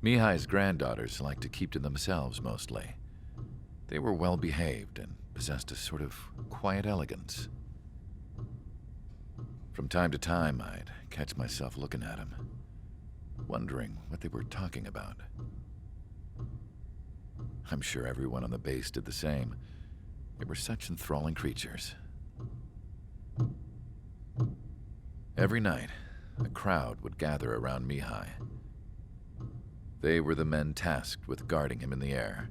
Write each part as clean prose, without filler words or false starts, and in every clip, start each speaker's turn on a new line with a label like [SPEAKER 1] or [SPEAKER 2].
[SPEAKER 1] Mihai's granddaughters liked to keep to themselves mostly. They were well behaved and possessed a sort of quiet elegance. From time to time, I'd catch myself looking at them, wondering what they were talking about. I'm sure everyone on the base did the same. They were such enthralling creatures. Every night, a crowd would gather around Mihai. They were the men tasked with guarding him in the air.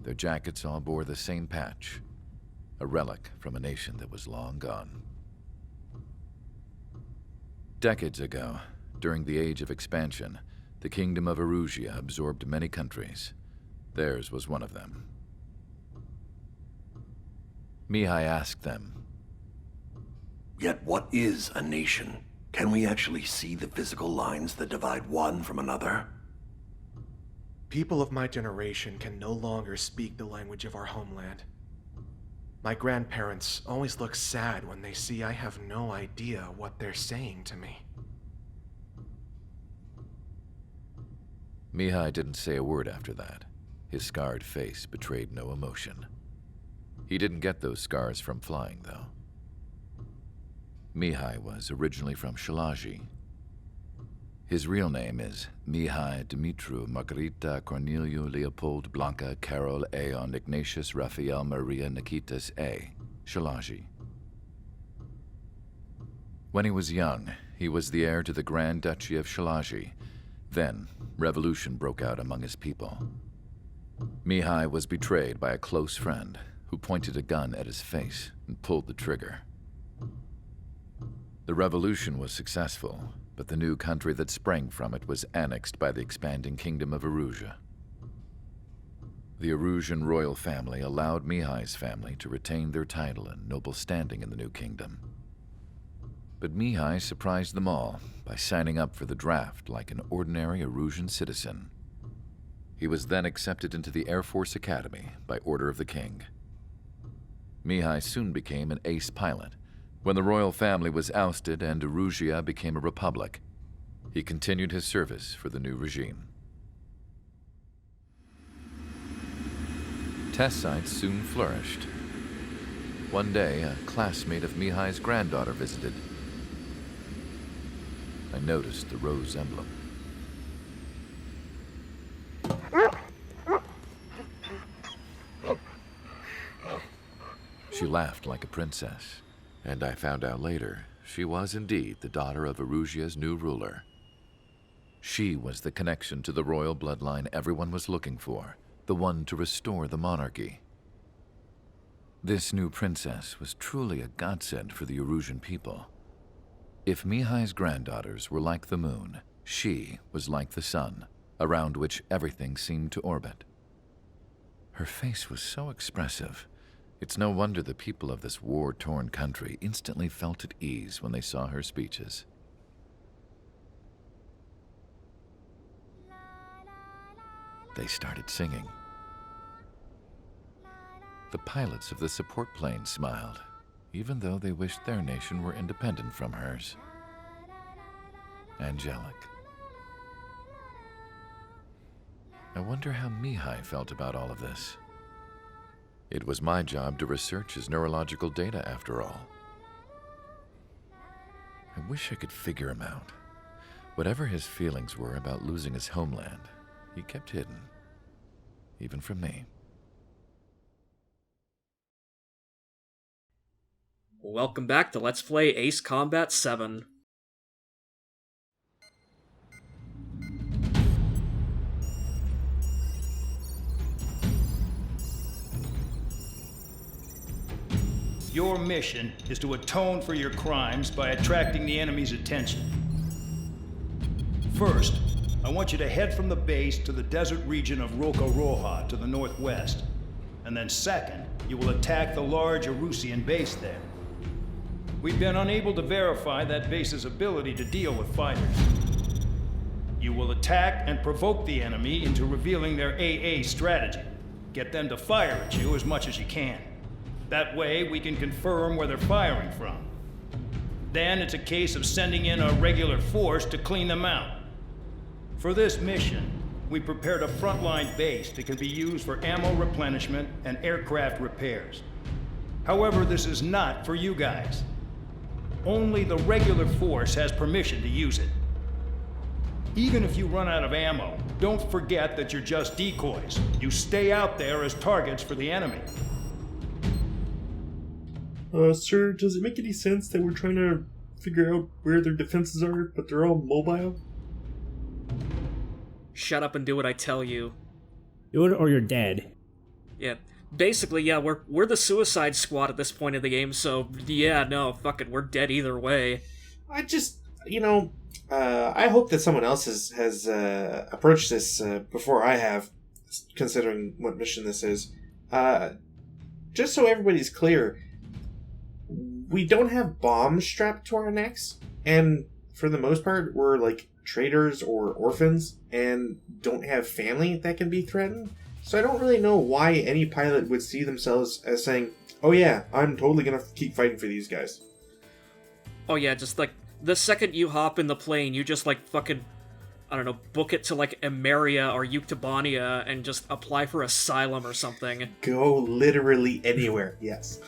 [SPEAKER 1] Their jackets all bore the same patch, a relic from a nation that was long gone. Decades ago, during the Age of Expansion, the Kingdom of Erusia absorbed many countries. Theirs was one of them. Mihai asked them,
[SPEAKER 2] "Yet what is a nation? Can we actually see the physical lines that divide one from another?"
[SPEAKER 3] People of my generation can no longer speak the language of our homeland. My grandparents always look sad when they see I have no idea what they're saying to me.
[SPEAKER 1] Mihai didn't say a word after that. His scarred face betrayed no emotion. He didn't get those scars from flying, though. Mihai was originally from Shalaji. His real name is Mihai Dumitru Margarita Corneliu Leopold Blanca Carol Aeon Ignatius Raphael Maria Nikitas A. Shalaji. When he was young, he was the heir to the Grand Duchy of Shalaji. Then, revolution broke out among his people. Mihai was betrayed by a close friend who pointed a gun at his face and pulled the trigger. The revolution was successful, but the new country that sprang from it was annexed by the expanding Kingdom of Erusia. The Erusian royal family allowed Mihai's family to retain their title and noble standing in the new kingdom. But Mihai surprised them all by signing up for the draft like an ordinary Erusian citizen. He was then accepted into the Air Force Academy by order of the king. Mihai soon became an ace pilot. When the royal family was ousted and Erusia became a republic, he continued his service for the new regime. Test sites soon flourished. One day, a classmate of Mihai's granddaughter visited. I noticed the rose emblem. She laughed like a princess, and I found out later she was indeed the daughter of Erusia's new ruler. She was the connection to the royal bloodline everyone was looking for, the one to restore the monarchy. This new princess was truly a godsend for the Erusian people. If Mihai's granddaughters were like the moon, she was like the sun, around which everything seemed to orbit. Her face was so expressive. It's no wonder the people of this war-torn country instantly felt at ease when they saw her speeches. They started singing. The pilots of the support plane smiled, even though they wished their nation were independent from hers. Angelic. I wonder how Mihai felt about all of this. It was my job to research his neurological data, after all. I wish I could figure him out. Whatever his feelings were about losing his homeland, he kept hidden, even from me.
[SPEAKER 4] Welcome back to Let's Play Ace Combat 7.
[SPEAKER 5] Your mission is to atone for your crimes by attracting the enemy's attention. First, I want you to head from the base to the desert region of Roca Roja to the northwest. And then second, you will attack the large Erusian base there. We've been unable to verify that base's ability to deal with fighters. You will attack and provoke the enemy into revealing their AA strategy. Get them to fire at you as much as you can. That way, we can confirm where they're firing from. Then it's a case of sending in a regular force to clean them out. For this mission, we prepared a frontline base that can be used for ammo replenishment and aircraft repairs. However, this is not for you guys. Only the regular force has permission to use it. Even if you run out of ammo, don't forget that you're just decoys. You stay out there as targets for the enemy.
[SPEAKER 6] Sir, does it make any sense that we're trying to figure out where their defenses are, but they're all mobile?
[SPEAKER 4] Shut up and do what I tell you.
[SPEAKER 7] Do it or you're dead.
[SPEAKER 4] Yeah. Basically, yeah, we're the Suicide Squad at this point in the game, so yeah, no, fuck it, we're dead either way.
[SPEAKER 3] I just, I hope that someone else has approached this before I have, considering what mission this is. Just so everybody's clear, we don't have bombs strapped to our necks, and for the most part, we're like traitors or orphans, and don't have family that can be threatened. So I don't really know why any pilot would see themselves as saying, oh yeah, I'm totally gonna keep fighting for these guys.
[SPEAKER 4] Oh yeah, just like, the second you hop in the plane, you just like fucking, I don't know, book it to like Emeria or Euctibania and just apply for asylum or something.
[SPEAKER 3] Go literally anywhere, yes.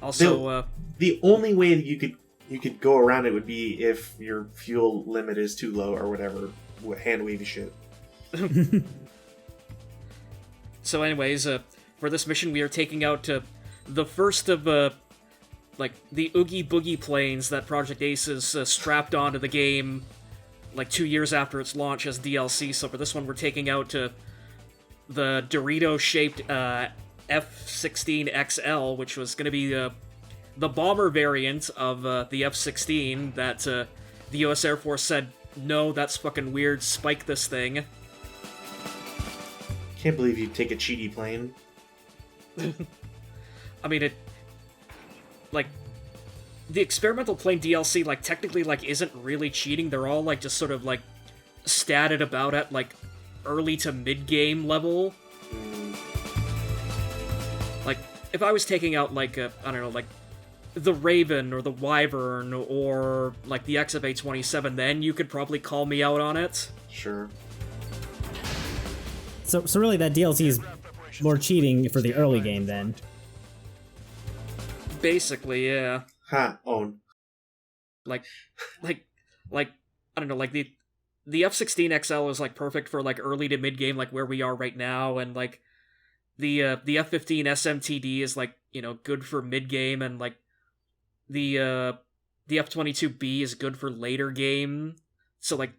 [SPEAKER 4] Also,
[SPEAKER 3] the only way that you could go around it would be if your fuel limit is too low or whatever, hand wavy shit.
[SPEAKER 4] So anyways, for this mission we are taking out the first of, like, the Oogie Boogie planes that Project Ace is strapped onto the game, like, 2 years after its launch as DLC. So for this one we're taking out the Dorito-shaped F-16XL, which was going to be the bomber variant of the F-16 that the US Air Force said, no, that's fucking weird, spike this thing.
[SPEAKER 3] Can't believe you take a cheaty plane.
[SPEAKER 4] I mean, it... like, the experimental plane DLC, like, technically, like, isn't really cheating. They're all, like, just sort of, like, statted about at, like, early to mid-game level. Like, if I was taking out, like, I don't know, like, the Raven or the Wyvern or, like, the XFA-27, then you could probably call me out on it.
[SPEAKER 3] Sure.
[SPEAKER 7] So really that DLC is more cheating for the early game then.
[SPEAKER 4] Basically, yeah.
[SPEAKER 3] Own.
[SPEAKER 4] Like, I don't know, like, the F-16XL is, like, perfect for, like, early to mid-game, like, where we are right now, and, like, the F-15 SMTD is, like, you know, good for mid-game, and, like, the F-22B is good for later game, so, like,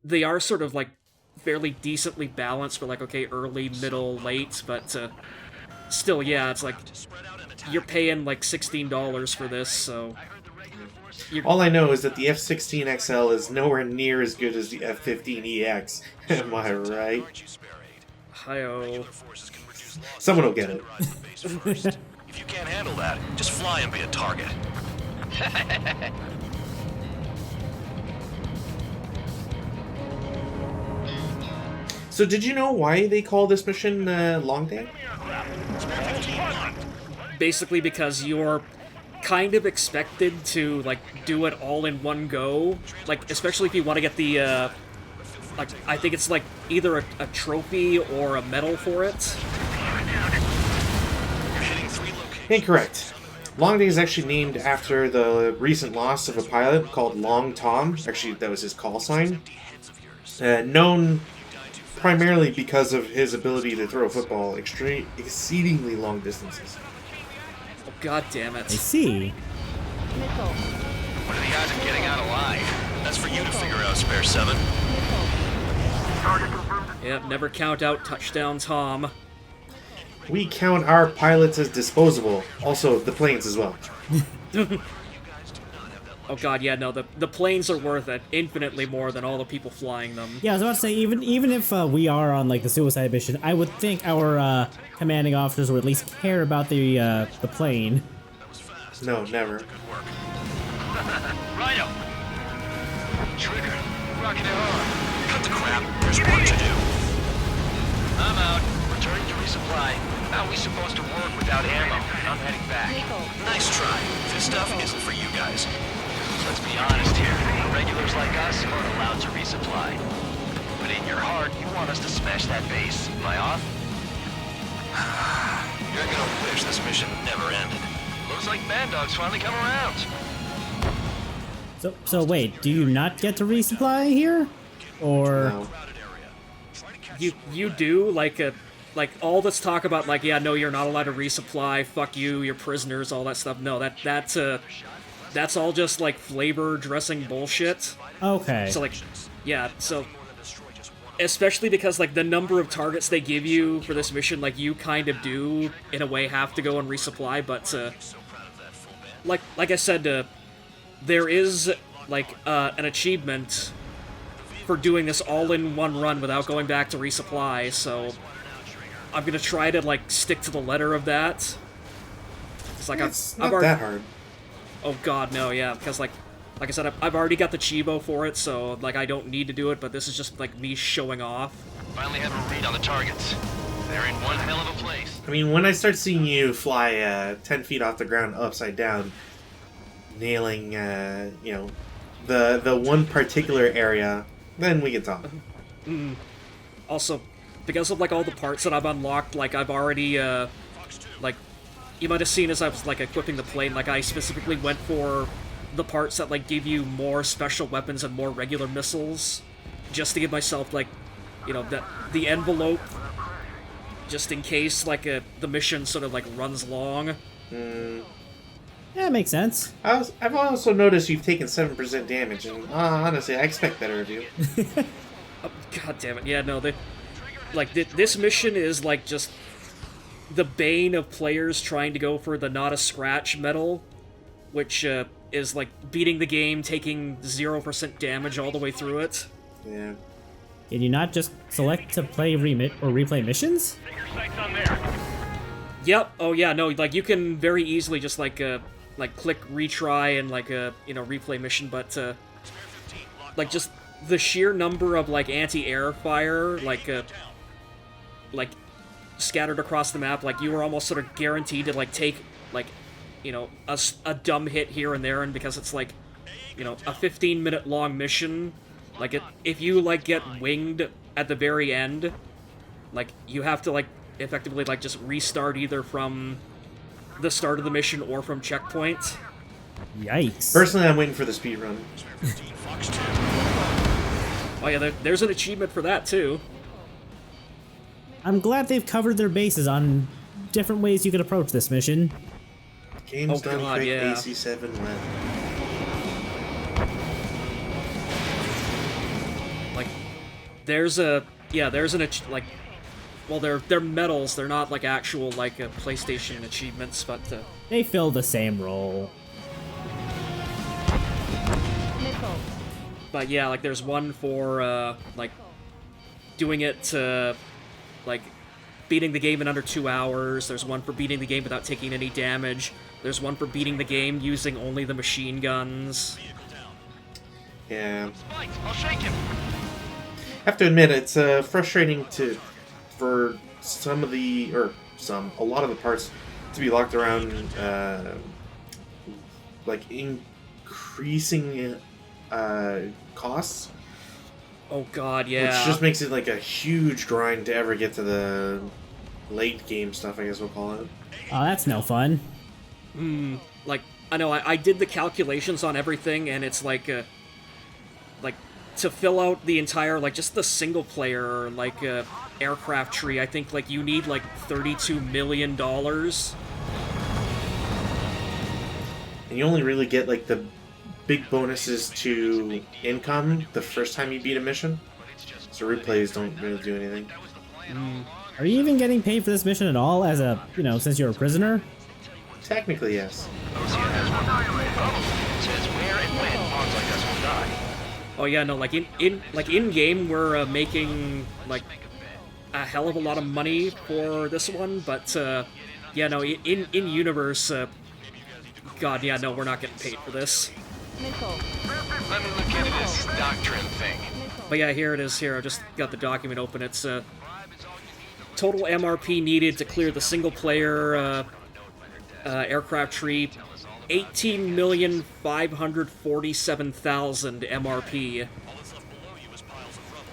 [SPEAKER 4] they are sort of, like, fairly decently balanced for, like, okay, early, middle, late, but, still, yeah, it's like, you're paying, like, $16 for this, so...
[SPEAKER 3] All I know is that the F-16XL is nowhere near as good as the F-15EX. Am I right?
[SPEAKER 4] Hi-oh.
[SPEAKER 3] Someone will get it.
[SPEAKER 2] If you can't handle that, just fly and be a target.
[SPEAKER 3] So did you know why they call this mission Long Day?
[SPEAKER 4] Basically because you're kind of expected to, like, do it all in one go. Like, especially if you want to get the, like, I think it's, like, either a trophy or a medal for it.
[SPEAKER 3] Incorrect. Long Day is actually named after the recent loss of a pilot called Long Tom. Actually, that was his call sign. Known primarily because of his ability to throw a football exceedingly long distances.
[SPEAKER 4] Oh, god damn it.
[SPEAKER 7] I see.
[SPEAKER 2] What are the odds of getting out alive? That's for you to figure out, Spare 7.
[SPEAKER 4] Yep, never count out Touchdown Tom.
[SPEAKER 3] We count our pilots as disposable. Also, the planes as well.
[SPEAKER 4] Oh god, yeah, no, the planes are worth it infinitely more than all the people flying them.
[SPEAKER 7] Yeah, I was about to say, even if we are on like the suicide mission, I would think our commanding officers would at least care about the plane.
[SPEAKER 3] No, never.
[SPEAKER 2] Rhino! Trigger, rocking it hard. Cut the crap, there's work to do. I'm out, returning to resupply. How are we supposed to work without ammo? I'm heading back. Nice try. This stuff isn't for you guys. Let's be honest here. Regular Regulars like us aren't allowed to resupply. But in your heart, you want us to smash that base. Am I off? You're gonna wish this mission never ended. Looks like Mad Dog's finally come around.
[SPEAKER 7] So wait, do you not get to resupply here? Or
[SPEAKER 6] No.
[SPEAKER 4] You do, like all this talk about, like, yeah, no, you're not allowed to resupply, fuck you, you're prisoners, all that stuff. No, that's all just, like, flavor dressing bullshit.
[SPEAKER 7] okay.
[SPEAKER 4] So, like, yeah, so... Especially because, like, the number of targets they give you for this mission, like, you kind of do, in a way, have to go and resupply, but, like I said, there is, like, an achievement for doing this all in one run without going back to resupply, so I'm gonna try to, like, stick to the letter of that. It's like
[SPEAKER 6] It's
[SPEAKER 4] I've
[SPEAKER 6] not
[SPEAKER 4] already...
[SPEAKER 6] that hard.
[SPEAKER 4] Oh god, no, yeah, because, like I said, I've already got the Chivo for it, so, like, I don't need to do it, but this is just, like, me showing off.
[SPEAKER 2] Finally have a read on the targets. They're in one hell of a place.
[SPEAKER 6] I mean, when I start seeing you fly 10 feet off the ground upside down, nailing, the one particular area, then we can talk.
[SPEAKER 4] Also, because of, like, all the parts that I've unlocked, like, I've already, like, you might have seen as I was, like, equipping the plane, like, I specifically went for the parts that, like, give you more special weapons and more regular missiles, just to give myself, like, you know, the envelope, just in case, like, the mission sort of, like, runs long.
[SPEAKER 7] Yeah, makes sense.
[SPEAKER 6] I've also noticed you've taken 7% damage, and honestly, I expect better of you.
[SPEAKER 4] Oh, god damn it, yeah, no, this mission is, like, just the bane of players trying to go for the not a scratch medal, which, is, like, beating the game, taking 0% damage all the way through it.
[SPEAKER 6] Yeah.
[SPEAKER 7] Can you not just select to play remit or replay missions?
[SPEAKER 4] Yep, oh yeah, no, like, you can very easily just, like click retry and, like, replay mission, but, like, just the sheer number of, like, anti-air fire, like, scattered across the map, like, you were almost sort of guaranteed to, like, take, like, you know, a dumb hit here and there, and because it's, like, you know, a 15-minute long mission, like, if you, like, get winged at the very end, like, you have to, like, effectively, like, just restart either from the start of the mission or from checkpoint.
[SPEAKER 7] Yikes.
[SPEAKER 6] Personally, I'm waiting for the speed run.
[SPEAKER 4] Oh yeah, there's an achievement for that, too.
[SPEAKER 7] I'm glad they've covered their bases on different ways you can approach this mission.
[SPEAKER 6] Game's
[SPEAKER 4] Oh,
[SPEAKER 6] done
[SPEAKER 4] God,
[SPEAKER 6] quick,
[SPEAKER 4] yeah.
[SPEAKER 6] AC7 left.
[SPEAKER 4] Like, there's an like, well, they're medals, they're not, like, actual, like, PlayStation achievements, but,
[SPEAKER 7] They fill the same role.
[SPEAKER 4] but yeah, like, there's one for, like, doing it, like, beating the game in under 2 hours, there's one for beating the game without taking any damage, there's one for beating the game using only the machine guns.
[SPEAKER 6] Yeah.
[SPEAKER 2] I'll shake him.
[SPEAKER 6] I have to admit, it's frustrating for a lot of the parts to be locked around, like, increasing costs.
[SPEAKER 4] Oh god, yeah.
[SPEAKER 6] Which just makes it like a huge grind to ever get to the late game stuff, I guess we'll call it.
[SPEAKER 7] Oh, that's no fun.
[SPEAKER 4] Like, I know, I did the calculations on everything, and it's like, to fill out the entire, like, just the single player, like, aircraft tree, I think, like, you need, like, $32 million.
[SPEAKER 6] And you only really get like the big bonuses to income the first time you beat a mission. So replays don't really do anything.
[SPEAKER 7] Are you even getting paid for this mission at all as a, since you're a prisoner?
[SPEAKER 6] Technically, yes.
[SPEAKER 2] OCA has one. Oh, it says where and when pawns like us will die.
[SPEAKER 4] Oh yeah, no, like, in game, we're, making, like, a hell of a lot of money for this one, but, yeah, no, in universe, god, yeah, no, we're not getting paid for this.
[SPEAKER 2] Let me look into this doctrine thing.
[SPEAKER 4] But yeah, here it is, here, I just got the document open, it's, total MRP needed to clear the single-player, aircraft tree, 18,547,000 MRP.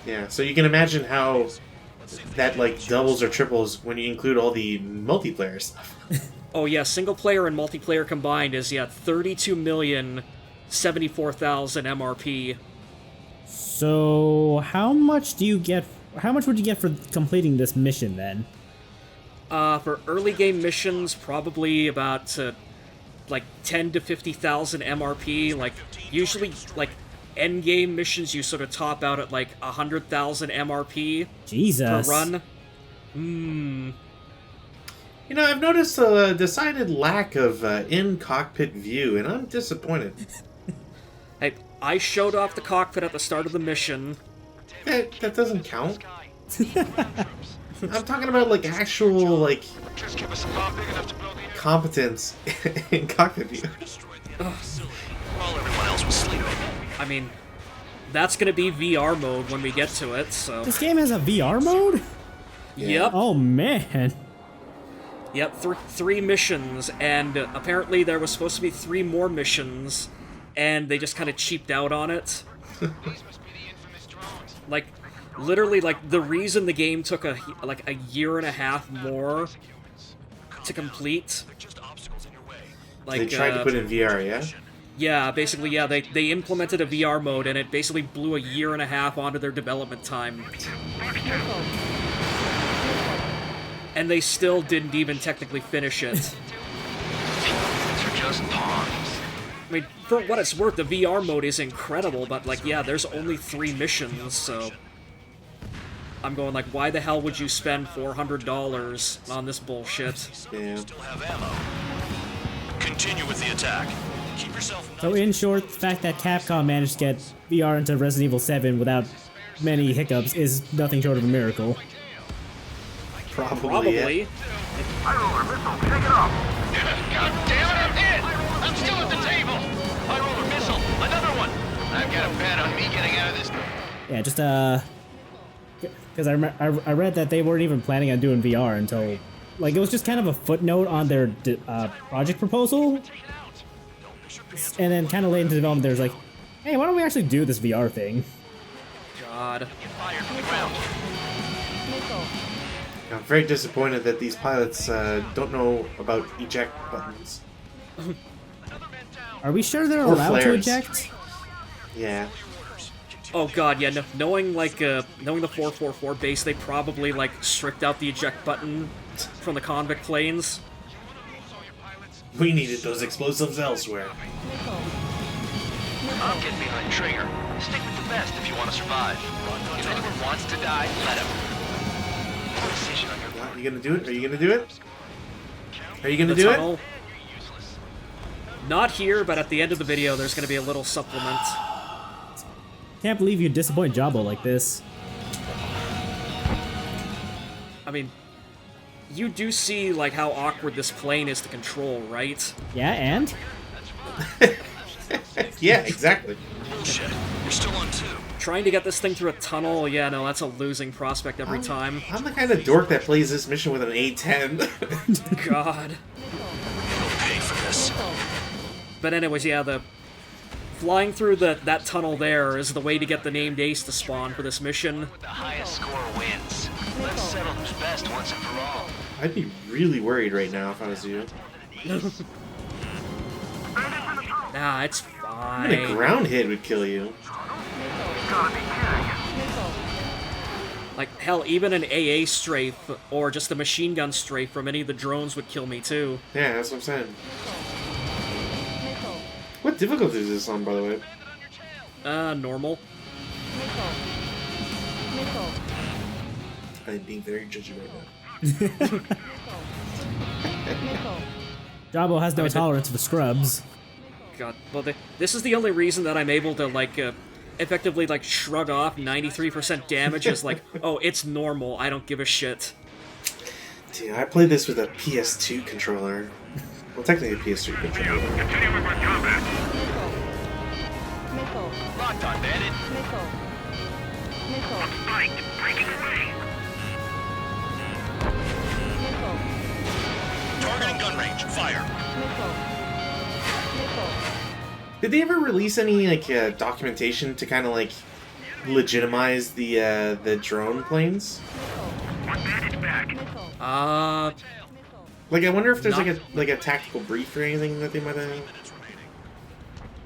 [SPEAKER 6] Yeah, so you can imagine how that like doubles or triples when you include all the multiplayer stuff.
[SPEAKER 4] Oh yeah, single player and multiplayer combined is 32,074,000 MRP.
[SPEAKER 7] So how much do you get? How much would you get for completing this mission then?
[SPEAKER 4] For early game missions, probably about like 10 to 50,000 MRP. Like usually, like end game missions, you sort of top out at like 100,000 MRP
[SPEAKER 7] Jesus.
[SPEAKER 4] per run.
[SPEAKER 6] You know, I've noticed a decided lack of in-cockpit view, and I'm disappointed.
[SPEAKER 4] Hey, I showed off the cockpit at the start of the mission.
[SPEAKER 6] That doesn't count. I'm talking about like actual like
[SPEAKER 2] Just give us a bomb big enough to blow the air.
[SPEAKER 6] competence in cockpit view.
[SPEAKER 2] While everyone else was sleeping.
[SPEAKER 4] I mean, that's gonna be VR mode when we get to it, so...
[SPEAKER 7] This game has a VR mode?
[SPEAKER 4] Yep.
[SPEAKER 7] Oh man.
[SPEAKER 4] Yep, three missions, and apparently there was supposed to be 3 more missions, and they just kind of cheaped out on it. Like, literally, like, the reason the game took a year and a half more to complete... Like,
[SPEAKER 6] They tried to put in VR, yeah?
[SPEAKER 4] Yeah, basically, yeah, they implemented a VR mode, and it basically blew a year and a half onto their development time. And they still didn't even technically finish it.
[SPEAKER 2] These are just pawns.
[SPEAKER 4] I mean, for what it's worth, the VR mode is incredible, but, like, yeah, there's only 3 missions, so... I'm going, like, why the hell would you spend $400 on this bullshit?
[SPEAKER 6] Yeah.
[SPEAKER 2] Still have ammo. Continue with the attack. Keep yourself nice.
[SPEAKER 7] So in short, the fact that Capcom managed to get VR into Resident Evil 7 without many hiccups is nothing short of a miracle.
[SPEAKER 6] Probably. Yeah.
[SPEAKER 2] God damn it, I'm hit! I'm still at the table! High roller missile! Another one! I've got a bet on me getting out of this.
[SPEAKER 7] Yeah, just because I read that they weren't even planning on doing VR until, like, it was just kind of a footnote on their project proposal, and then kind of late into development, there's like, hey, why don't we actually do this VR thing?
[SPEAKER 4] God.
[SPEAKER 2] Fired from the ground.
[SPEAKER 6] I'm very disappointed that these pilots don't know about eject buttons.
[SPEAKER 7] Are we sure they're
[SPEAKER 6] Or
[SPEAKER 7] allowed to
[SPEAKER 6] flares.
[SPEAKER 7] eject?
[SPEAKER 6] Yeah.
[SPEAKER 4] Oh god, yeah, no, knowing the 444 base, they probably, like, stripped out the eject button from the convict planes.
[SPEAKER 6] We needed those explosives elsewhere.
[SPEAKER 2] I'm getting behind Trigger. Stick with the best if you want to survive. If anyone wants to die, let him. Decision on your part.
[SPEAKER 6] Are you gonna do it? Are you gonna do it? Are you gonna
[SPEAKER 4] The
[SPEAKER 6] do
[SPEAKER 4] tunnel. Not here, but at the end of the video, there's gonna be a little supplement.
[SPEAKER 7] Can't believe you disappoint Jabbo like this.
[SPEAKER 4] I mean, you do see, like, how awkward this plane is to control, right?
[SPEAKER 7] Yeah, and?
[SPEAKER 6] it? Yeah, exactly.
[SPEAKER 2] Bullshit. We're still on 2.
[SPEAKER 4] Trying to get this thing through a tunnel, yeah, no, that's a losing prospect every time.
[SPEAKER 6] I'm the kind of dork that plays this mission with an A10.
[SPEAKER 4] God.
[SPEAKER 2] You'll pay for this.
[SPEAKER 4] But anyways, yeah, the flying through that tunnel there is the way to get the named ace to spawn for this mission.
[SPEAKER 2] The highest score wins. Let's settle who's best once and for all.
[SPEAKER 6] I'd be really worried right now if I was you.
[SPEAKER 4] Nah, it's
[SPEAKER 6] Even a
[SPEAKER 4] fine.
[SPEAKER 6] ground hit would kill you.
[SPEAKER 4] Like, hell, even an AA strafe or just a machine gun strafe from any of the drones would kill me too.
[SPEAKER 6] Yeah, that's what I'm saying. What difficulty is this on, by the way?
[SPEAKER 4] Normal.
[SPEAKER 6] I'm being very judgy right now.
[SPEAKER 7] Jabbo has no tolerance for scrubs.
[SPEAKER 4] God, well, this is the only reason that I'm able to, like, effectively, like, shrug off 93% damage as, like, oh, it's normal, I don't give a shit.
[SPEAKER 6] Dude, I played this with a PS2 controller. Well, technically a PS3 controller.
[SPEAKER 2] Locked on, bandit. Targeting gun range. Fire.
[SPEAKER 6] Did they ever release any like documentation to kind of like legitimize the drone planes? Like I wonder if there's like a tactical brief or anything that they might have.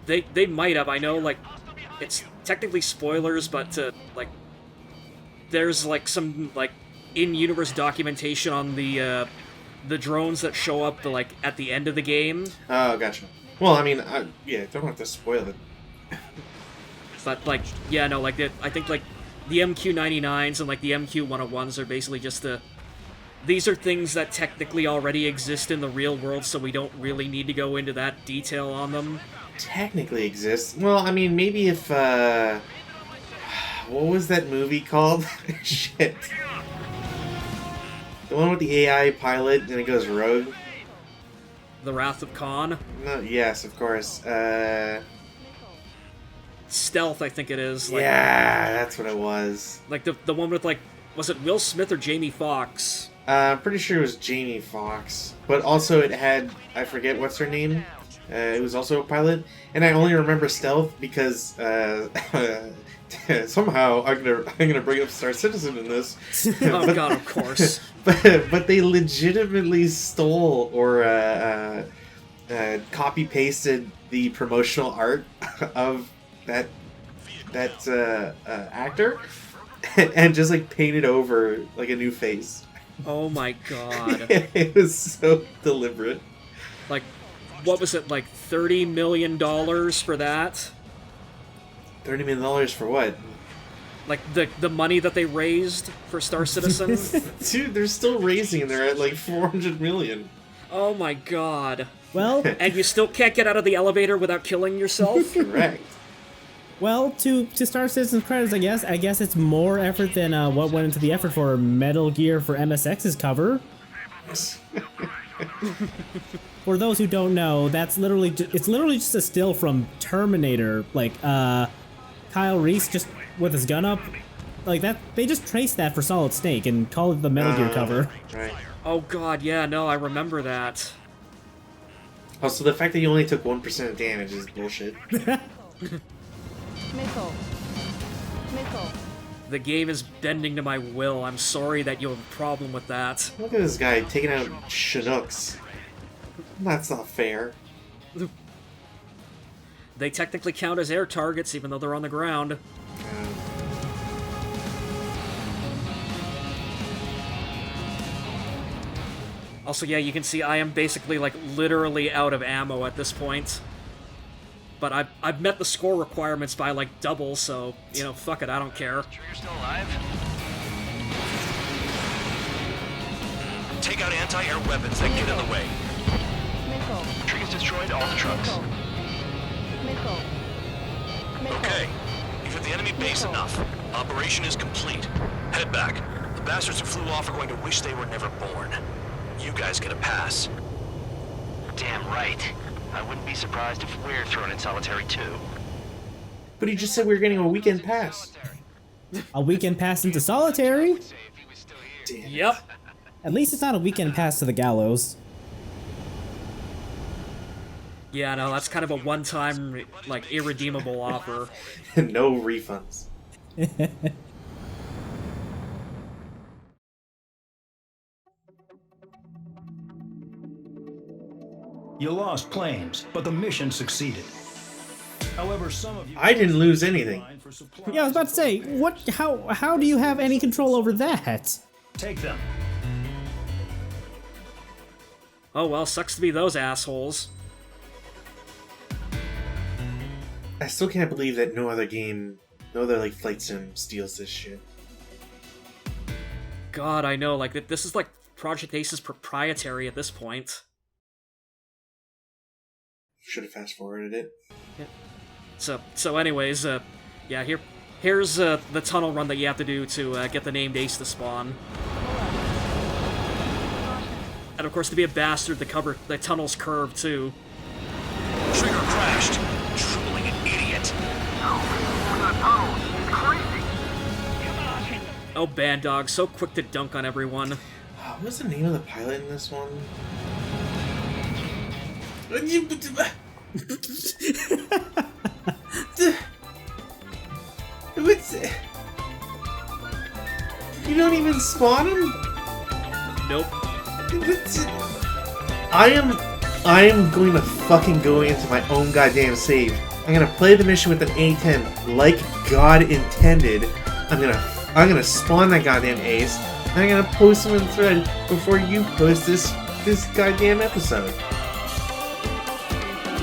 [SPEAKER 4] They might have. I know, like, it's technically spoilers, but like, there's like some like in-universe documentation on the drones that show up like at the end of the game.
[SPEAKER 6] Oh, gotcha. Well, I mean, yeah, don't have to spoil it.
[SPEAKER 4] But like, yeah, no, like I think like the MQ-99s and like the MQ-101s are basically just these are things that technically already exist in the real world, so we don't really need to go into that detail on them.
[SPEAKER 6] Technically exists. Well, I mean, maybe if what was that movie called? Shit. The one with the AI pilot and it goes rogue.
[SPEAKER 4] The Wrath of Khan.
[SPEAKER 6] No, yes, of course.
[SPEAKER 4] Stealth, I think it is. Like,
[SPEAKER 6] yeah, that's what it was.
[SPEAKER 4] Like the one with like, was it Will Smith or Jamie Foxx?
[SPEAKER 6] I'm pretty sure it was Jamie Foxx, but also it had, I forget what's her name. It was also a pilot, and I only remember Stealth because somehow I'm gonna bring up Star Citizen in this.
[SPEAKER 4] Oh god, of course.
[SPEAKER 6] But they legitimately stole or copy pasted the promotional art of that actor and just like painted over like a new face.
[SPEAKER 4] Oh my god.
[SPEAKER 6] It was so deliberate.
[SPEAKER 4] Like, what was it, like $30 million for that?
[SPEAKER 6] $30 million for what?
[SPEAKER 4] Like the money that they raised for Star Citizen?
[SPEAKER 6] Dude, they're still raising and they're at like 400 million.
[SPEAKER 4] Oh my god.
[SPEAKER 7] Well,
[SPEAKER 4] And you still can't get out of the elevator without killing yourself?
[SPEAKER 6] Correct.
[SPEAKER 7] well, to Star Citizen's credits, I guess it's more effort than what went into the effort for Metal Gear for MSX's cover. For those who don't know, that's literally it's literally just a still from Terminator. Like Kyle Reese just with his gun up, like that. They just traced that for Solid Snake and called it the Metal Gear cover.
[SPEAKER 6] Right.
[SPEAKER 4] Oh god, yeah, no, I remember that.
[SPEAKER 6] Also, the fact that you only took 1% of damage is bullshit.
[SPEAKER 4] The game is bending to my will. I'm sorry that you have a problem with that.
[SPEAKER 6] Look at this guy taking out Chinooks. That's not fair.
[SPEAKER 4] They technically count as air targets even though they're on the ground. Also, yeah, you can see I am basically, like, literally out of ammo at this point. But I've met the score requirements by, like, double, so, you know, fuck it, I don't care.
[SPEAKER 2] Sure you're still alive? Take out anti-air weapons that get in the way. Trees destroyed all the trucks. Okay, you've hit the enemy base enough. Operation is complete. Head back. The bastards who flew off are going to wish they were never born. You guys get a pass. Damn right. I wouldn't be surprised if we're thrown in solitary too.
[SPEAKER 6] But he just said we were getting a weekend pass.
[SPEAKER 7] A weekend pass into solitary?
[SPEAKER 6] Damn.
[SPEAKER 4] Yep.
[SPEAKER 7] At least it's not a weekend pass to the gallows.
[SPEAKER 4] Yeah, no, that's kind of a one-time, like, irredeemable offer.
[SPEAKER 6] No refunds.
[SPEAKER 5] You lost planes, but the mission succeeded. However, some of you...
[SPEAKER 6] I didn't lose anything.
[SPEAKER 7] Yeah, I was about to say, what? How do you have any control over that?
[SPEAKER 5] Take them.
[SPEAKER 4] Oh well, sucks to be those assholes.
[SPEAKER 6] I still can't believe that no other like flight sim steals this shit.
[SPEAKER 4] God, I know, like, this is like Project Ace's proprietary at this point.
[SPEAKER 6] Should have fast forwarded it.
[SPEAKER 4] Yeah. So anyways, yeah, here's the tunnel run that you have to do to get the named Ace to spawn. And of course, to be a bastard, the tunnel's curved too.
[SPEAKER 2] Trigger crashed. Drooling an idiot.
[SPEAKER 4] Oh, Band Dog, so quick to dunk on everyone.
[SPEAKER 6] What was the name of the pilot in this one? What's... You don't even spawn him?
[SPEAKER 4] Nope.
[SPEAKER 6] I am going to fucking go into my own goddamn save. I'm gonna play the mission with an A10 like God intended. I'm gonna spawn that goddamn ace, and I'm gonna post him in the thread before you post this goddamn episode.